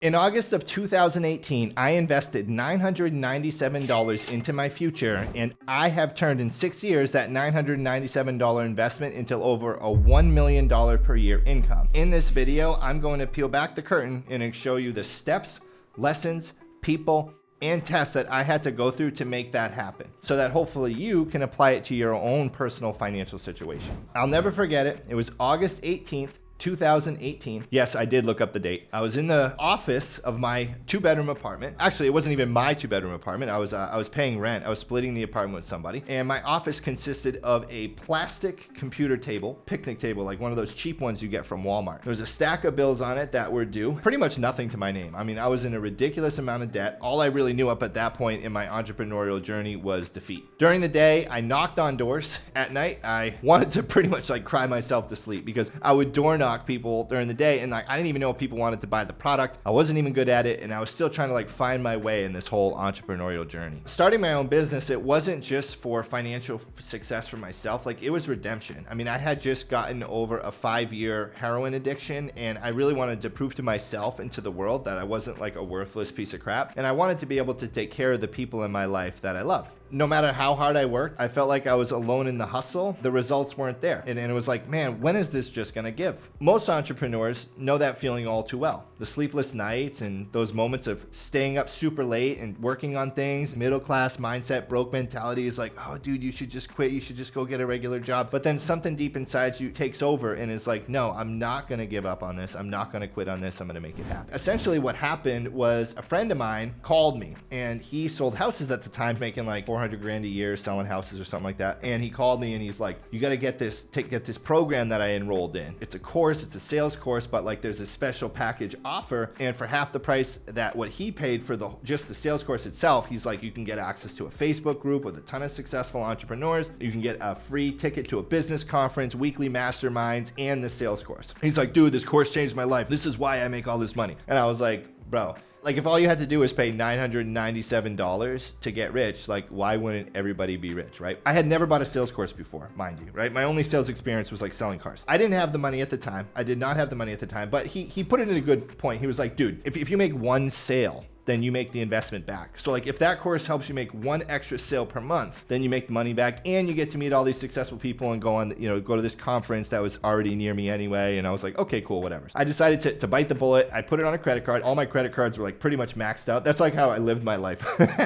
In August of 2018, I invested $997 into my future, and I have turned in 6 years that $997 investment into over a $1 million per year income. In this video, I'm going to peel back the curtain and show you the steps, lessons, people, and tests that I had to go through to make that happen, so that hopefully you can apply it to your own personal financial situation. I'll never forget it. It was August 18th, 2018. Yes, I did look up the date. I was in the office of my 2-bedroom apartment. Actually, it wasn't even my 2-bedroom apartment. I was paying rent. I was splitting the apartment with somebody. And my office consisted of a plastic computer table, picnic table, like one of those cheap ones you get from Walmart. There was a stack of bills on it that were due. Pretty much nothing to my name. I mean, I was in a ridiculous amount of debt. All I really knew up at that point in my entrepreneurial journey was defeat. During the day, I knocked on doors. At night, I wanted to pretty much like cry myself to sleep because I would door knock people during the day, and like I didn't even know if people wanted to buy the product. I wasn't even good at it, and I was still trying to like find my way in this whole entrepreneurial journey. Starting my own business, it wasn't just for financial success for myself, like it was redemption. I mean, I had just gotten over a 5-year heroin addiction, and I really wanted to prove to myself and to the world that I wasn't like a worthless piece of crap, and I wanted to be able to take care of the people in my life that I love. No matter how hard I worked, I felt like I was alone in the hustle. The results weren't there. And it was like, man, when is this just gonna give? Most entrepreneurs know that feeling all too well. The sleepless nights and those moments of staying up super late and working on things, middle class mindset, broke mentality is like, oh dude, you should just quit. You should just go get a regular job. But then something deep inside you takes over and is like, no, I'm not gonna give up on this. I'm not gonna quit on this. I'm gonna make it happen. Essentially what happened was a friend of mine called me, and he sold houses at the time, making like $400,000 a year selling houses or something like that. And he called me and he's like, you got to get this program that I enrolled in. It's a course, it's a sales course, but like there's a special package offer. And for half the price that what he paid for just the sales course itself, he's like, you can get access to a Facebook group with a ton of successful entrepreneurs. You can get a free ticket to a business conference, weekly masterminds, and the sales course. He's like, dude, this course changed my life. This is why I make all this money. And I was like, bro, like if all you had to do was pay $997 to get rich, like why wouldn't everybody be rich, right? I had never bought a sales course before, mind you, right? My only sales experience was like selling cars. I didn't have the money at the time. I did not have the money at the time, but he put it in a good point. He was like, dude, if you make one sale, then you make the investment back. So like if that course helps you make one extra sale per month, then you make the money back and you get to meet all these successful people and go to this conference that was already near me anyway. And I was like, okay, cool, whatever. I decided to bite the bullet. I put it on a credit card. All my credit cards were like pretty much maxed out. That's like how I lived my life.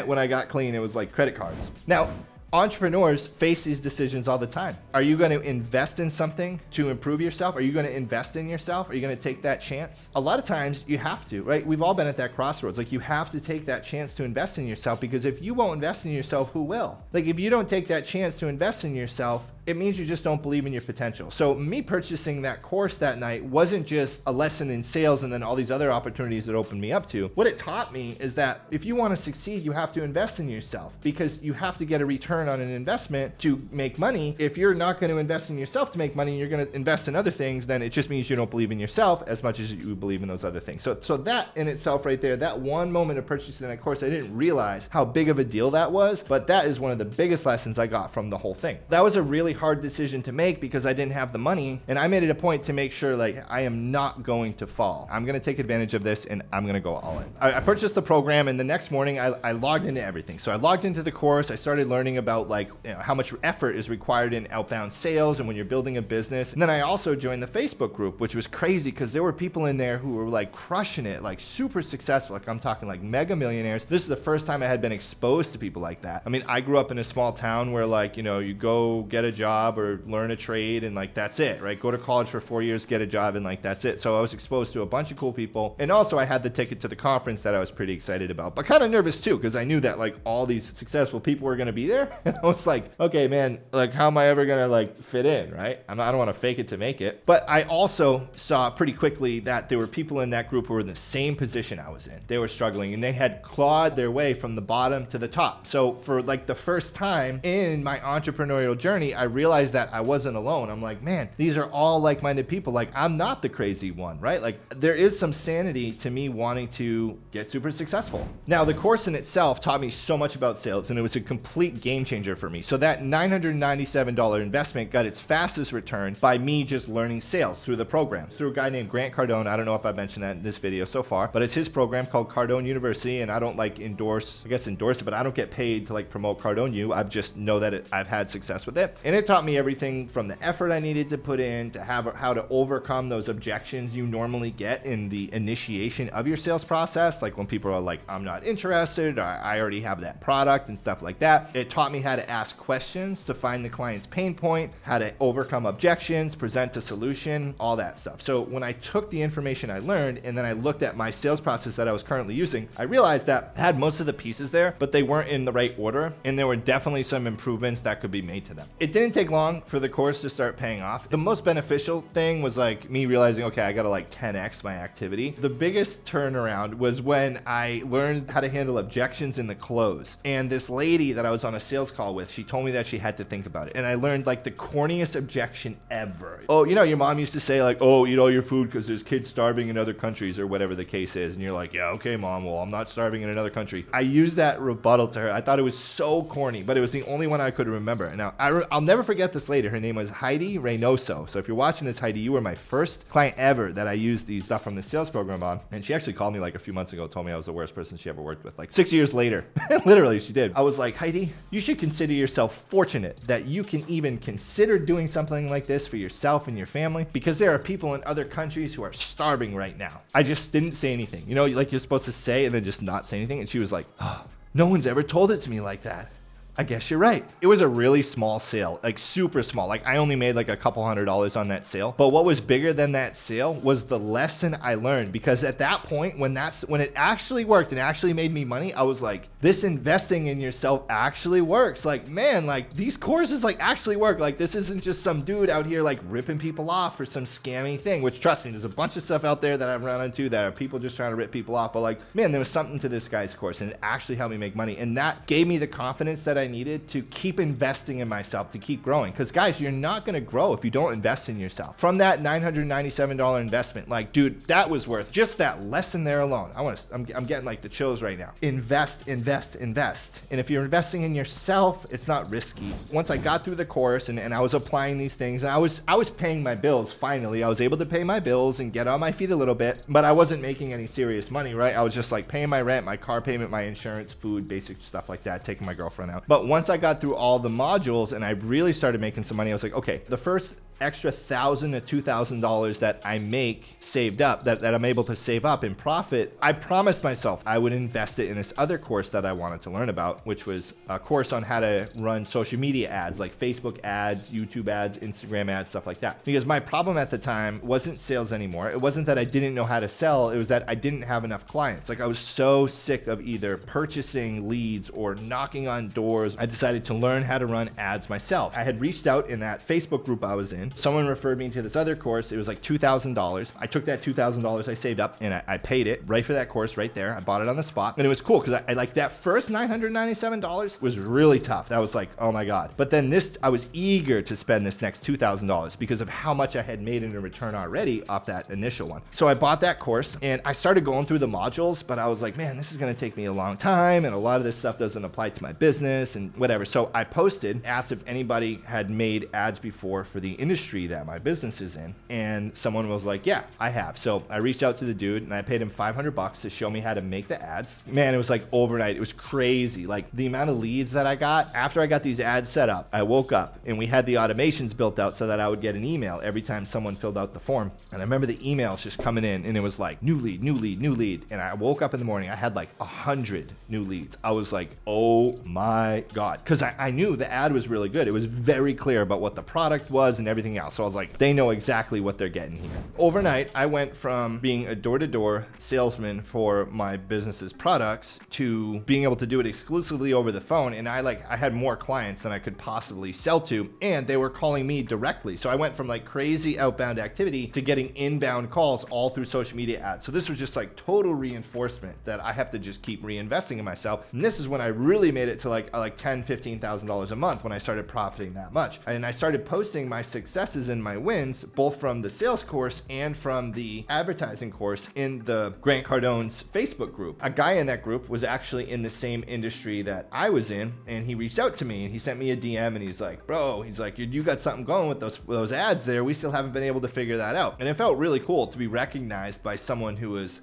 When I got clean, it was like credit cards. Now, entrepreneurs face these decisions all the time. Are you going to invest in something to improve yourself? Are you going to invest in yourself? Are you going to take that chance? A lot of times you have to, right? We've all been at that crossroads. Like you have to take that chance to invest in yourself, because if you won't invest in yourself, who will? Like if you don't take that chance to invest in yourself, it means you just don't believe in your potential. So me purchasing that course that night wasn't just a lesson in sales and then all these other opportunities that opened me up to. What it taught me is that if you want to succeed, you have to invest in yourself, because you have to get a return on an investment to make money. If you're not going to invest in yourself to make money, you're going to invest in other things, then it just means you don't believe in yourself as much as you believe in those other things. So that in itself right there, that one moment of purchasing that course, I didn't realize how big of a deal that was, but that is one of the biggest lessons I got from the whole thing. That was a really hard decision to make because I didn't have the money, and I made it a point to make sure like I am not going to fall. I'm going to take advantage of this and I'm going to go all in. I purchased the program, and the next morning I logged into everything. So I logged into the course. I started learning about like how much effort is required in outbound sales and when you're building a business. And then I also joined the Facebook group, which was crazy because there were people in there who were like crushing it, like super successful. Like I'm talking like mega millionaires. This is the first time I had been exposed to people like that. I mean, I grew up in a small town where like, you go get a job or learn a trade and like that's it, right? Go to college for 4 years, get a job, and like that's it. So I was exposed to a bunch of cool people, and also I had the ticket to the conference that I was pretty excited about, but kind of nervous too, because I knew that like all these successful people were going to be there. And I was like, okay man, like how am I ever going to like fit in, right? I don't want to fake it to make it. But I also saw pretty quickly that there were people in that group who were in the same position I was in. They were struggling and they had clawed their way from the bottom to the top. So for like the first time in my entrepreneurial journey, I realized that I wasn't alone. I'm like, man, these are all like-minded people. Like, I'm not the crazy one, right? Like, there is some sanity to me wanting to get super successful. Now, the course in itself taught me so much about sales, and it was a complete game changer for me. So that $997 investment got its fastest return by me just learning sales through the programs, through a guy named Grant Cardone. I don't know if I've mentioned that in this video so far, but it's his program called Cardone University, and I don't like endorse it, but I don't get paid to like promote Cardone U. I just know that I've had success with it. And it taught me everything from the effort I needed to put in to how to overcome those objections you normally get in the initiation of your sales process. Like when people are like, I'm not interested, or I already have that product and stuff like that. It taught me how to ask questions to find the client's pain point, how to overcome objections, present a solution, all that stuff. So when I took the information I learned and then I looked at my sales process that I was currently using, I realized that I had most of the pieces there, but they weren't in the right order, and there were definitely some improvements that could be made to them. It didn't take long for the course to start paying off. The most beneficial thing was like me realizing, okay, I gotta like 10x my activity. The biggest turnaround was when I learned how to handle objections in the close. And this lady that I was on a sales call with, she told me that she had to think about it. And I learned like the corniest objection ever. Oh, you know, your mom used to say like, oh, eat all your food because there's kids starving in other countries or whatever the case is. And you're like, yeah, okay, mom, well, I'm not starving in another country. I used that rebuttal to her. I thought it was so corny, but it was the only one I could remember. Now, I'll never forget this lady. Her name was Heidi Reynoso. So if you're watching this, Heidi, you were my first client ever that I used these stuff from the sales program on. And she actually called me like a few months ago, told me I was the worst person she ever worked with. Like 6 years later, literally she did. I was like, Heidi, you should consider yourself fortunate that you can even consider doing something like this for yourself and your family, because there are people in other countries who are starving right now. I just didn't say anything. You know, like you're supposed to say and then just not say anything. And she was like, oh, no one's ever told it to me like that. I guess you're right. It was a really small sale, like super small. Like I only made like a couple $100 on that sale. But what was bigger than that sale was the lesson I learned, because at that point, when it actually worked and actually made me money, I was like, this investing in yourself actually works. Like, man, like these courses like actually work. Like this isn't just some dude out here like ripping people off for some scammy thing, which trust me, there's a bunch of stuff out there that I've run into that are people just trying to rip people off. But like, man, there was something to this guy's course and it actually helped me make money. And that gave me the confidence that I needed to keep investing in myself, to keep growing. Because guys, you're not going to grow if you don't invest in yourself. From that $997 investment, like, dude, that was worth just that lesson there alone. I'm getting like the chills right now. Invest. And if you're investing in yourself, it's not risky. Once I got through the course and I was applying these things, and I was paying my bills. Finally, I was able to pay my bills and get on my feet a little bit, but I wasn't making any serious money, right? I was just like paying my rent, my car payment, my insurance, food, basic stuff like that, taking my girlfriend out. But once I got through all the modules and I really started making some money, I was like, okay, the first extra $1,000 to $2,000 that I make saved up, that I'm able to save up in profit, I promised myself I would invest it in this other course that I wanted to learn about, which was a course on how to run social media ads, like Facebook ads, YouTube ads, Instagram ads, stuff like that. Because my problem at the time wasn't sales anymore. It wasn't that I didn't know how to sell. It was that I didn't have enough clients. Like I was so sick of either purchasing leads or knocking on doors. I decided to learn how to run ads myself. I had reached out in that Facebook group I was in. Someone referred me to this other course. It was like $2,000. I took that $2,000 I saved up and I paid it right for that course right there. I bought it on the spot, and it was cool because I like that first $997 was really tough. That was like, oh my God. But then I was eager to spend this next $2,000 because of how much I had made in a return already off that initial one. So I bought that course and I started going through the modules, but I was like, man, this is going to take me a long time. And a lot of this stuff doesn't apply to my business and whatever. So I posted, asked if anybody had made ads before for the industry that my business is in, and someone was like, yeah, I have. So I reached out to the dude and I paid him $500 to show me how to make the ads. Man, it was like overnight. It was crazy. Like the amount of leads that I got after I got these ads set up. I woke up and we had the automations built out so that I would get an email every time someone filled out the form. And I remember the emails just coming in and it was like new lead. And I woke up in the morning, I had like 100 new leads. I was like, oh my God. Because I knew the ad was really good. It was very clear about what the product was and everything everything else. So I was like, they know exactly what they're getting here. Overnight, I went from being a door-to-door salesman for my business's products to being able to do it exclusively over the phone. And I had more clients than I could possibly sell to, and they were calling me directly. So I went from like crazy outbound activity to getting inbound calls all through social media ads. So this was just like total reinforcement that I have to just keep reinvesting in myself. And this is when I really made it to like $10,000, $15,000 a month when I started profiting that much. And I started posting my successes and my wins, both from the sales course and from the advertising course in the Grant Cardone's Facebook group. A guy in that group was actually in the same industry that I was in, and he reached out to me and he sent me a DM and he's like, bro, he's like, you got something going with those ads there. We still haven't been able to figure that out. And it felt really cool to be recognized by someone who's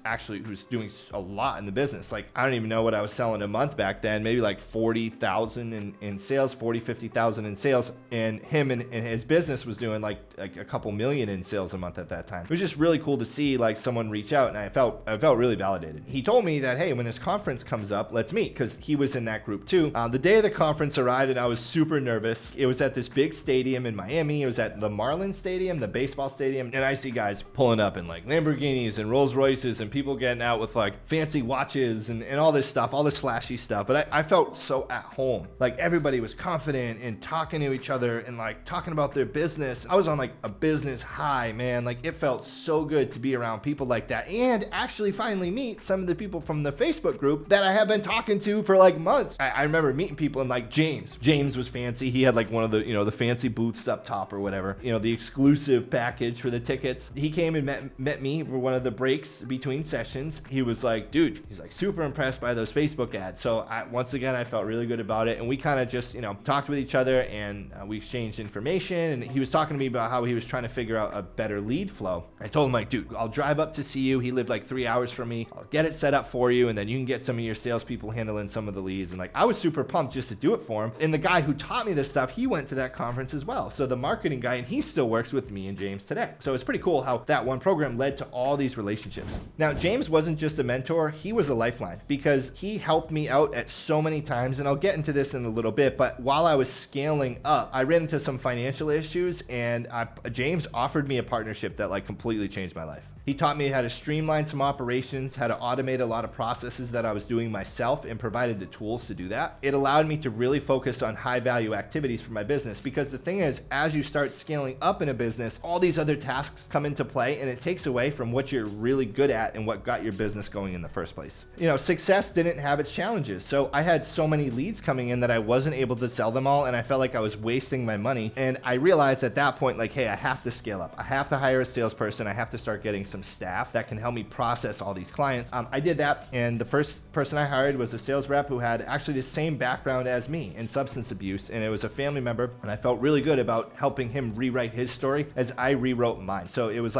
doing a lot in the business. Like, I don't even know what I was selling a month back then, maybe like 40,000 in sales, 50,000 in sales. And him and his business was doing like a couple million in sales a month at that time. It was just really cool to see like someone reach out, and I felt really validated. He told me that, hey, when this conference comes up, let's meet, because he was in that group too. The day of the conference arrived and I was super nervous. It was at this big stadium in Miami. It was at the Marlins Stadium, the baseball stadium. And I see guys pulling up in like Lamborghinis and Rolls Royces and people getting out with like fancy watches and all this stuff, all this flashy stuff. But I felt so at home. Like everybody was confident and talking to each other and like talking about their business. I was on like a business high, man. Like it felt so good to be around people like that and actually finally meet some of the people from the Facebook group that I have been talking to for like months. I remember meeting people, and like James was fancy. He had like one of the, the fancy booths up top or whatever, the exclusive package for the tickets. He came and met me for one of the breaks between sessions. He was like, dude, he's like super impressed by those Facebook ads. So once again, I felt really good about it. And we kind of just, talked with each other, and we exchanged information. And he was talking to me about how he was trying to figure out a better lead flow. I told him like, dude, I'll drive up to see you. He lived like 3 hours from me. I'll get it set up for you. And then you can get some of your salespeople handling some of the leads. And like, I was super pumped just to do it for him. And the guy who taught me this stuff, he went to that conference as well. So the marketing guy, and he still works with me and James today. So it's pretty cool how that one program led to all these relationships. Now, James wasn't just a mentor, he was a lifeline, because he helped me out at so many times. And I'll get into this in a little bit, but while I was scaling up, I ran into some financial issues, and James offered me a partnership that like completely changed my life. He taught me how to streamline some operations, how to automate a lot of processes that I was doing myself, and provided the tools to do that. It allowed me to really focus on high value activities for my business, because the thing is, as you start scaling up in a business, all these other tasks come into play, and it takes away from what you're really good at and what got your business going in the first place. Success didn't have its challenges. So I had so many leads coming in that I wasn't able to sell them all, and I felt like I was wasting my money. And I realized at that point, like, hey, I have to scale up. I have to hire a salesperson. I have to start getting some staff that can help me process all these clients. I did that, and the first person I hired was a sales rep who had actually the same background as me in substance abuse, and it was a family member, and I felt really good about helping him rewrite his story as I rewrote mine. So it was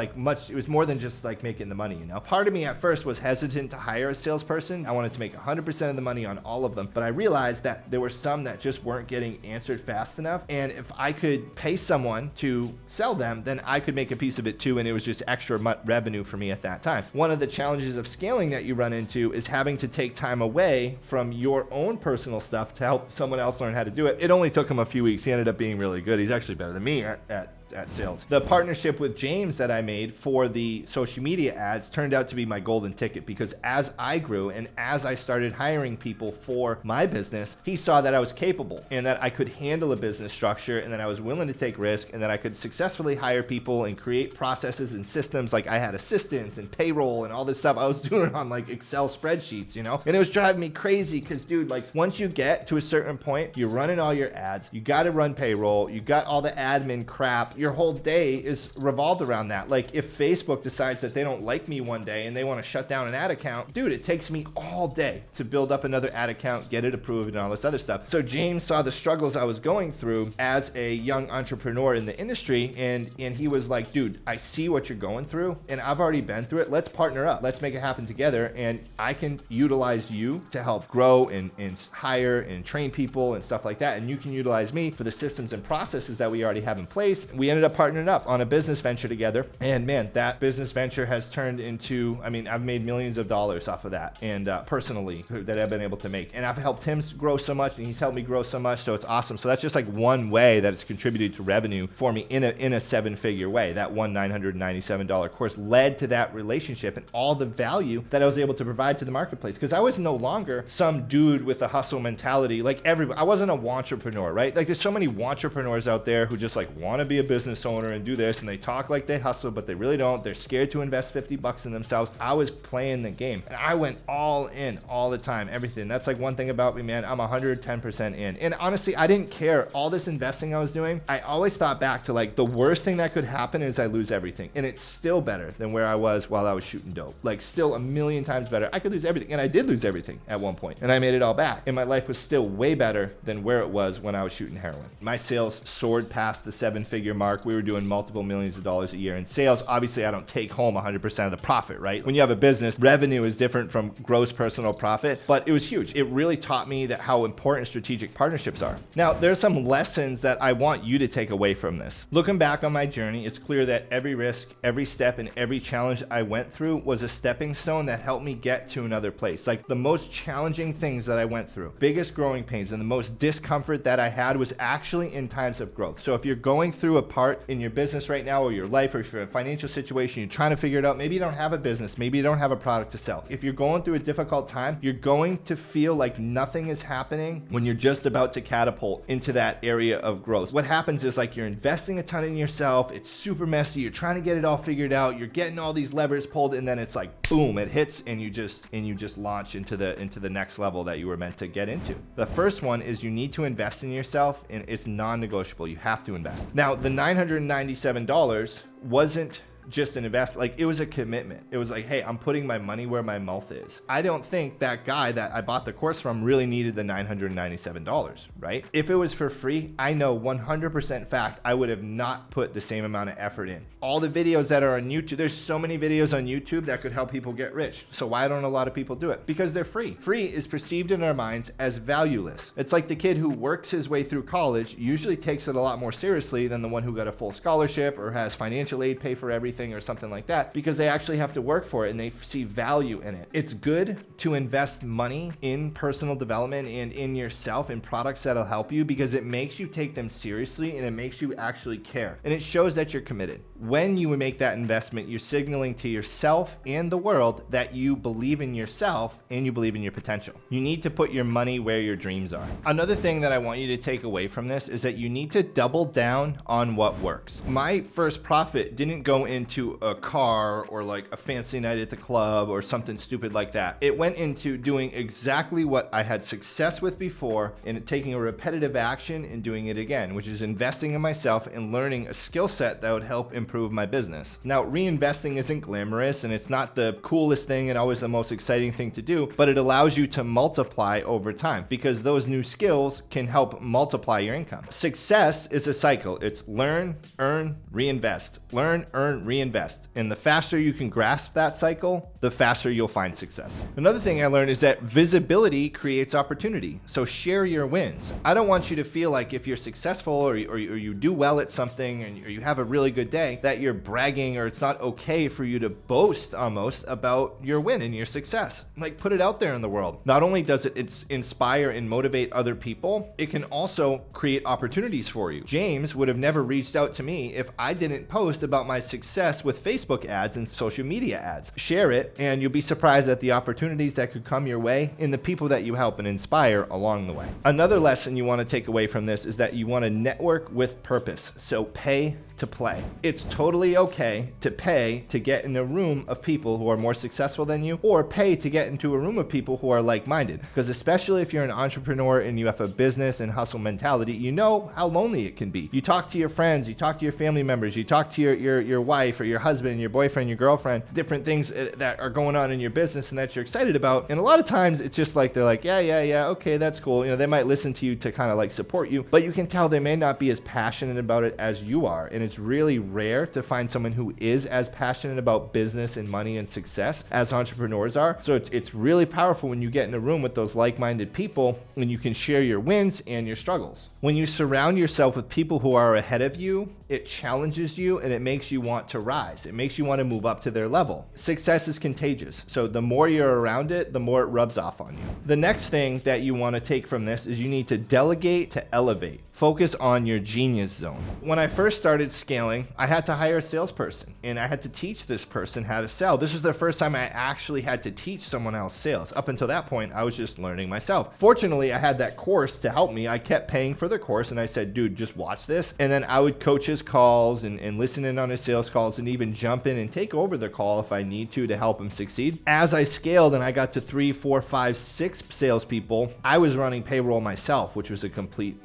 more than just like making the money, Part of me at first was hesitant to hire a salesperson. I wanted to make 100% of the money on all of them, but I realized that there were some that just weren't getting answered fast enough, and if I could pay someone to sell them, then I could make a piece of it too, and it was just extra revenue for me at that time. One of the challenges of scaling that you run into is having to take time away from your own personal stuff to help someone else learn how to do it. It only took him a few weeks. He ended up being really good. He's actually better than me at sales. The partnership with James that I made for the social media ads turned out to be my golden ticket, because as I grew and as I started hiring people for my business, he saw that I was capable and that I could handle a business structure, and that I was willing to take risk, and that I could successfully hire people and create processes and systems. Like I had assistants and payroll and all this stuff. I was doing it on like Excel spreadsheets, and it was driving me crazy, because dude, like once you get to a certain point, you're running all your ads, you got to run payroll, you got all the admin crap, your whole day is revolved around that. Like if Facebook decides that they don't like me one day and they want to shut down an ad account, dude, it takes me all day to build up another ad account, get it approved, and all this other stuff. So James saw the struggles I was going through as a young entrepreneur in the industry, and he was like, dude, I see what you're going through, and I've already been through it. Let's partner up. Let's make it happen together, and I can utilize you to help grow and hire and train people and stuff like that, and you can utilize me for the systems and processes that we already have in place. We ended up partnering up on a business venture together. And man, that business venture has turned into, I mean, I've made millions of dollars off of that, and personally, that I've been able to make. And I've helped him grow so much, and he's helped me grow so much, so it's awesome. So that's just like one way that it's contributed to revenue for me in a seven-figure way. That one $997 course led to that relationship and all the value that I was able to provide to the marketplace, because I was no longer some dude with a hustle mentality like everybody. I wasn't a entrepreneur, right? Like there's so many entrepreneurs out there who just like want to be a business owner and do this, and they talk like they hustle, but they really don't. They're scared to invest $50 in themselves. I was playing the game, and I went all in all the time, everything. That's like one thing about me, man. I'm 110% in. And honestly, I didn't care. All this investing I was doing, I always thought back to like the worst thing that could happen is I lose everything. And it's still better than where I was while I was shooting dope. Like still a million times better. I could lose everything, and I did lose everything at one point, and I made it all back. And my life was still way better than where it was when I was shooting heroin. My sales soared past the seven-figure mark. We were doing multiple millions of dollars a year in sales. Obviously, I don't take home 100% of the profit, right? When you have a business, revenue is different from gross personal profit, but it was huge. It really taught me that how important strategic partnerships are. Now, there's some lessons that I want you to take away from this. Looking back on my journey, it's clear that every risk, every step, and every challenge I went through was a stepping stone that helped me get to another place. Like the most challenging things that I went through, biggest growing pains, and the most discomfort that I had was actually in times of growth. So if you're going through a part in your business right now, or your life, or if you're in a financial situation, you're trying to figure it out, maybe you don't have a business, maybe you don't have a product to sell. If you're going through a difficult time, you're going to feel like nothing is happening when you're just about to catapult into that area of growth. What happens is like you're investing a ton in yourself, it's super messy, you're trying to get it all figured out, you're getting all these levers pulled, and then it's like boom, it hits, and you just launch into the next level that you were meant to get into. The first one is you need to invest in yourself, and it's non-negotiable. You have to invest. Now, the $997 wasn't just an investment. Like it was a commitment. It was like, hey, I'm putting my money where my mouth is. I don't think that guy that I bought the course from really needed the $997, right? If it was for free, I know 100% fact I would have not put the same amount of effort in. All the videos that are on YouTube, there's so many videos on YouTube that could help people get rich. So why don't a lot of people do it? Because they're free. Free is perceived in our minds as valueless. It's like the kid who works his way through college usually takes it a lot more seriously than the one who got a full scholarship or has financial aid pay for everything or something like that, because they actually have to work for it and they see value in it. It's good to invest money in personal development and in yourself, in products that'll help you, because it makes you take them seriously and it makes you actually care. And it shows that you're committed. When you make that investment, you're signaling to yourself and the world that you believe in yourself and you believe in your potential. You need to put your money where your dreams are. Another thing that I want you to take away from this is that you need to double down on what works. My first profit didn't go into a car or like a fancy night at the club or something stupid like that. It went into doing exactly what I had success with before and taking a repetitive action and doing it again, which is investing in myself and learning a skill set that would help improve my business. Now, reinvesting isn't glamorous and it's not the coolest thing and always the most exciting thing to do, but it allows you to multiply over time because those new skills can help multiply your income. Success is a cycle. It's learn, earn, reinvest. Learn, earn, reinvest. And the faster you can grasp that cycle, the faster you'll find success. Another thing I learned is that visibility creates opportunity. So share your wins. I don't want you to feel like if you're successful or you do well at something or you have a really good day, that you're bragging, or it's not okay for you to boast almost about your win and your success. Like, put it out there in the world. Not only does it inspire and motivate other people, it can also create opportunities for you. James would have never reached out to me if I didn't post about my success with Facebook ads and social media ads. Share it and you'll be surprised at the opportunities that could come your way and the people that you help and inspire along the way. Another lesson you want to take away from this is that you want to network with purpose. So pay to play. It's totally okay to pay to get in a room of people who are more successful than you, or pay to get into a room of people who are like-minded. Because especially if you're an entrepreneur and you have a business and hustle mentality, you know how lonely it can be. You talk to your friends, you talk to your family members, you talk to your wife or your husband, your boyfriend, your girlfriend, different things that are going on in your business and that you're excited about. And a lot of times it's just like, they're like, yeah, okay, that's cool. You know, they might listen to you to kind of like support you, but you can tell they may not be as passionate about it as you are. And it's really rare rare to find someone who is as passionate about business and money and success as entrepreneurs are. So it's really powerful when you get in a room with those like-minded people and you can share your wins and your struggles. When you surround yourself with people who are ahead of you, it challenges you and it makes you want to rise. It makes you want to move up to their level. Success is contagious. So the more you're around it, the more it rubs off on you. The next thing that you want to take from this is you need to delegate to elevate. Focus on your genius zone. When I first started scaling, I had to hire a salesperson and I had to teach this person how to sell. This was the first time I actually had to teach someone else sales. Up until that point, I was just learning myself. Fortunately, I had that course to help me. I kept paying for the course and I said, dude, just watch this. And then I would coach his calls and listen in on his sales calls and even jump in and take over the call if I need to help him succeed. As I scaled and I got to 3, 4, 5, 6 salespeople, I was running payroll myself, which was a complete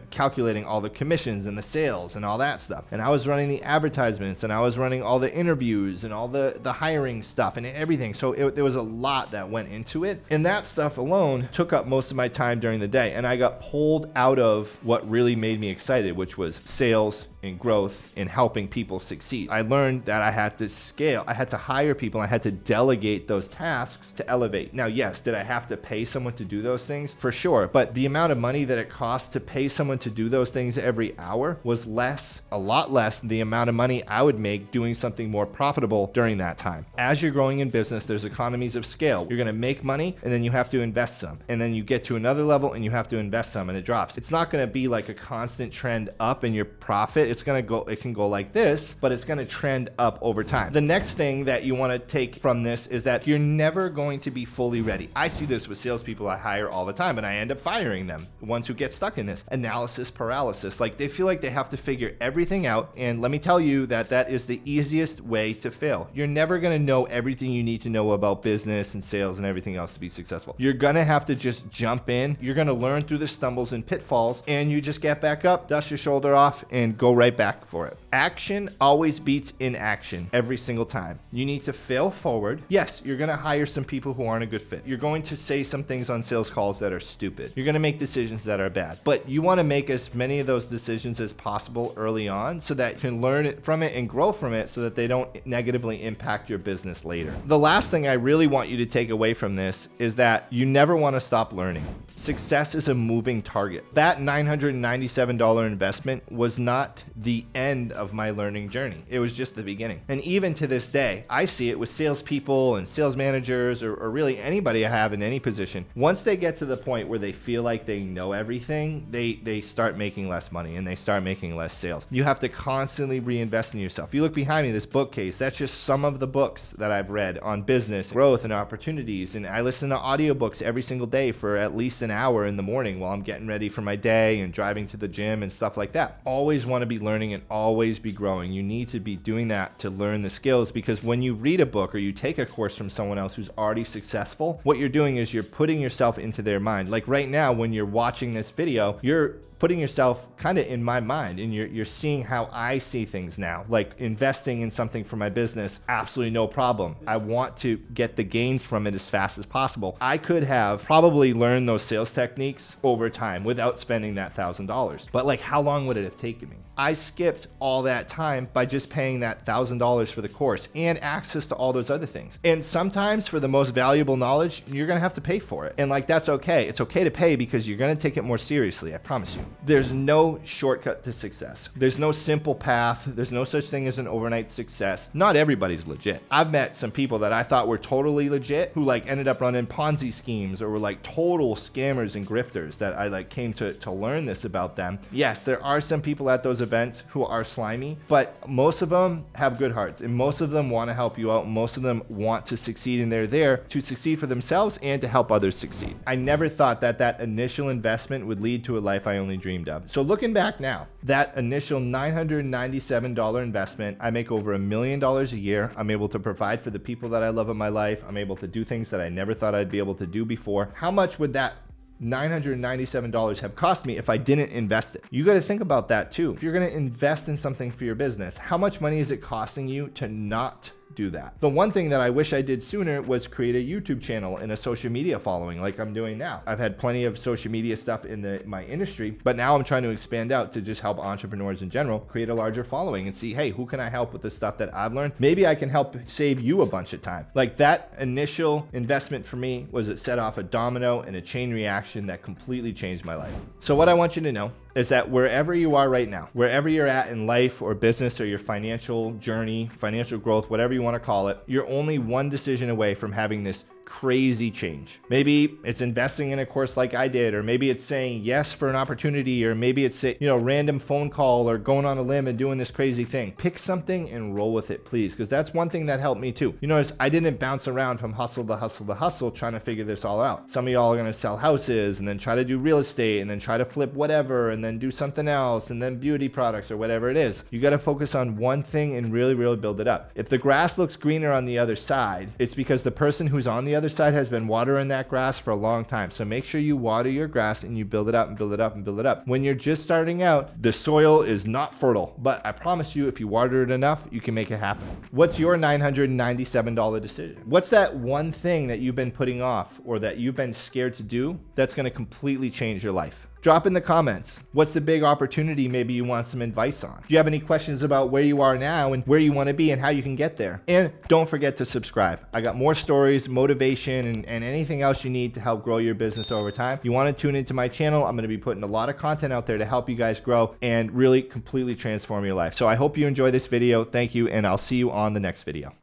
calculating all the commissions and the sales and all that stuff. And I was running the advertisements and I was running all the interviews and all the hiring stuff and everything. So there was a lot that went into it. And that stuff alone took up most of my time during the day. And I got pulled out of what really made me excited, which was sales and growth and helping people succeed. I learned that I had to scale. I had to hire people. I had to delegate those tasks to elevate. Now, yes, did I have to pay someone to do those things? For sure. But the amount of money that it cost to pay someone to do those things every hour was a lot less than the amount of money I would make doing something more profitable during that time. As you're growing in business, there's economies of scale. You're going to make money and then you have to invest some. And then you get to another level and you have to invest some and it drops. It's not going to be like a constant trend up in your profit. It can go like this, but it's going to trend up over time. The next thing that you want to take from this is that you're never going to be fully ready. I see this with salespeople I hire all the time and I end up firing them. The ones who get stuck in this analysis paralysis, like they feel like they have to figure everything out. And let me tell you that is the easiest way to fail. You're never going to know everything you need to know about business and sales and everything else to be successful. You're going to have to just jump in. You're going to learn through the stumbles and pitfalls and you just get back up, dust your shoulder off and go right back for it. Action always beats inaction every single time. You need to fail forward. Yes, you're going to hire some people who aren't a good fit. You're going to say some things on sales calls that are stupid. You're going to make decisions that are bad. But you want to make as many of those decisions as possible early on so that you can learn from it and grow from it so that they don't negatively impact your business later. The last thing I really want you to take away from this is that you never want to stop learning. Success is a moving target. That $997 investment was not the end of my learning journey. It was just the beginning. And even to this day, I see it with salespeople and sales managers or really anybody I have in any position. Once they get to the point where they feel like they know everything, they start making less money and they start making less sales. You have to constantly reinvest in yourself. You look behind me, this bookcase, that's just some of the books that I've read on business, growth, and opportunities. And I listen to audiobooks every single day for at least an hour in the morning while I'm getting ready for my day and driving to the gym and stuff like that. Always want to be learning and always be growing. You need to be doing that to learn the skills, because when you read a book or you take a course from someone else who's already successful, what you're doing is you're putting yourself into their mind. Like right now, when you're watching this video, you're putting yourself kind of in my mind and you're seeing how I see things now. Like investing in something for my business, absolutely no problem. I want to get the gains from it as fast as possible. I could have probably learned those sales techniques over time without spending that $1,000. But like, how long would it have taken me? I skipped all that time by just paying that $1,000 for the course and access to all those other things. And sometimes for the most valuable knowledge, you're going to have to pay for it. And like, that's okay. It's okay to pay because you're going to take it more seriously. I promise you. There's no shortcut to success. There's no simple path. There's no such thing as an overnight success. Not everybody's legit. I've met some people that I thought were totally legit who like ended up running Ponzi schemes or were like total scammers and grifters that I like came to learn this about them. Yes, there are some people at those events who are slimy, but most of them have good hearts and most of them want to help you out. Most of them want to succeed and they're there to succeed for themselves and to help others succeed. I never thought that initial investment would lead to a life I only dreamed of. So looking back now, that initial $997 investment, I make over $1 million a year. I'm able to provide for the people that I love in my life. I'm able to do things that I never thought I'd be able to do before. How much would that $997 have cost me if I didn't invest it? You got to think about that too. If you're going to invest in something for your business, how much money is it costing you to not do that. The one thing that I wish I did sooner was create a YouTube channel and a social media following like I'm doing now. I've had plenty of social media stuff in my industry, but now I'm trying to expand out to just help entrepreneurs in general create a larger following and see, hey, who can I help with the stuff that I've learned? Maybe I can help save you a bunch of time. Like that initial investment for me was it set off a domino and a chain reaction that completely changed my life. So what I want you to know is that wherever you are right now, wherever you're at in life or business or your financial journey, financial growth, whatever you want to call it, you're only one decision away from having this crazy change. Maybe it's investing in a course like I did, or maybe it's saying yes for an opportunity, or maybe it's random phone call or going on a limb and doing this crazy thing. Pick something and roll with it, please, because that's one thing that helped me too. You notice I didn't bounce around from hustle to hustle to hustle trying to figure this all out. Some of y'all are going to sell houses and then try to do real estate and then try to flip whatever and then do something else and then beauty products or whatever it is. You got to focus on one thing and really, really build it up. If the grass looks greener on the other side, it's because the person who's on the other side has been watering that grass for a long time. So make sure you water your grass and you build it up and build it up and build it up. When you're just starting out, the soil is not fertile, but I promise you, if you water it enough, you can make it happen. What's your $997 decision? What's that one thing that you've been putting off or that you've been scared to do that's going to completely change your life? Drop in the comments. What's the big opportunity maybe you want some advice on? Do you have any questions about where you are now and where you want to be and how you can get there? And don't forget to subscribe. I got more stories, motivation, and anything else you need to help grow your business over time. You want to tune into my channel. I'm going to be putting a lot of content out there to help you guys grow and really completely transform your life. So I hope you enjoy this video. Thank you, and I'll see you on the next video.